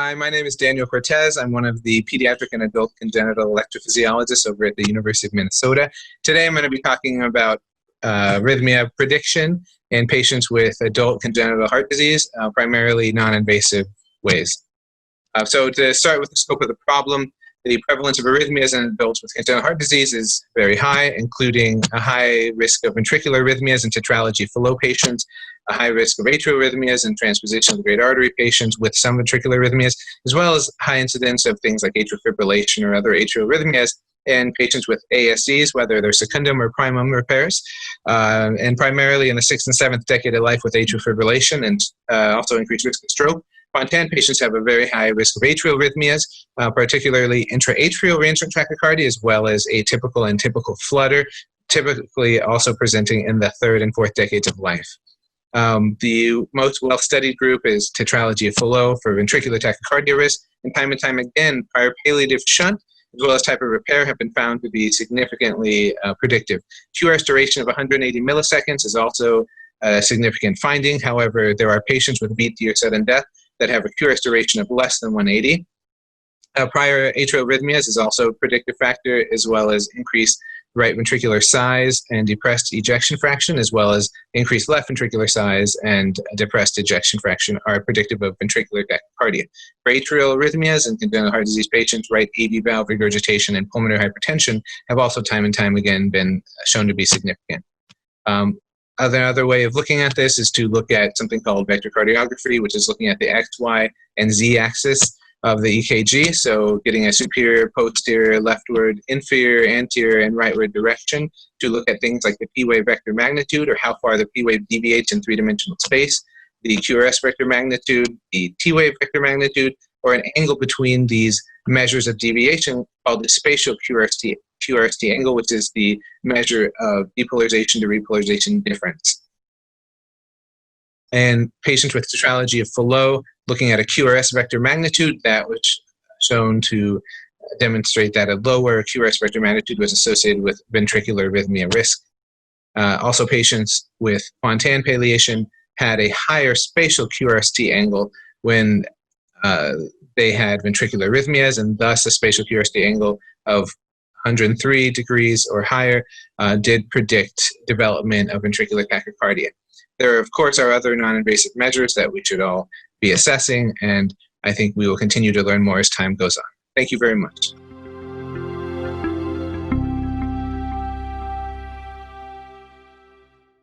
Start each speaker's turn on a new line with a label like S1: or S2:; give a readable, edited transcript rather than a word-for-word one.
S1: Hi, my name is Daniel Cortez. I'm one of the pediatric and adult congenital electrophysiologists over at the University of Minnesota. Today I'm going to be talking about arrhythmia prediction in patients with adult congenital heart disease, primarily non-invasive ways. So to start with the scope of the problem, the prevalence of arrhythmias in adults with congenital heart disease is very high, including a high risk of ventricular arrhythmias in tetralogy flow patients, a high risk of atrial arrhythmias and transposition of the great artery patients with some ventricular arrhythmias, as well as high incidence of things like atrial fibrillation or other atrial arrhythmias in patients with ASCs, whether they're secundum or primum repairs, and primarily in the 6th and 7th decade of life with atrial fibrillation and also increased risk of stroke. Fontan patients have a very high risk of atrial arrhythmias, particularly intraatrial reentrant tachycardia, as well as atypical and typical flutter, typically also presenting in the 3rd and 4th decades of life. The most well-studied group is tetralogy of Fallot for ventricular tachycardia risk, and time again, prior palliative shunt, as well as type of repair, have been found to be significantly predictive. QRS duration of 180 milliseconds is also a significant finding. However, there are patients with VT or sudden death that have a QRS duration of less than 180. Prior atrial arrhythmias is also a predictive factor, as well as increased right ventricular size and depressed ejection fraction, as well as increased left ventricular size and depressed ejection fraction are predictive of ventricular tachycardia. For atrial arrhythmias in congenital heart disease patients, right AV valve regurgitation and pulmonary hypertension have also time and time again been shown to be significant. Another way of looking at this is to look at something called vector cardiography, which is looking at the X, Y, and Z axis of the EKG, so getting a superior, posterior, leftward, inferior, anterior, and rightward direction to look at things like the P-wave vector magnitude, or how far the P-wave deviates in three-dimensional space, the QRS vector magnitude, the T-wave vector magnitude, or an angle between these measures of deviation called the spatial QRST angle, which is the measure of depolarization to repolarization difference. And patients with tetralogy of Fallot, looking at a QRS vector magnitude, that was shown to demonstrate that a lower QRS vector magnitude was associated with ventricular arrhythmia risk. Also, patients with Fontan palliation had a higher spatial QRST angle when they had ventricular arrhythmias, and thus a spatial QRST angle of 103 degrees or higher did predict development of ventricular tachycardia. There, of course, are other non-invasive measures that we should all be assessing, and I think we will continue to learn more as time goes on. Thank you very much.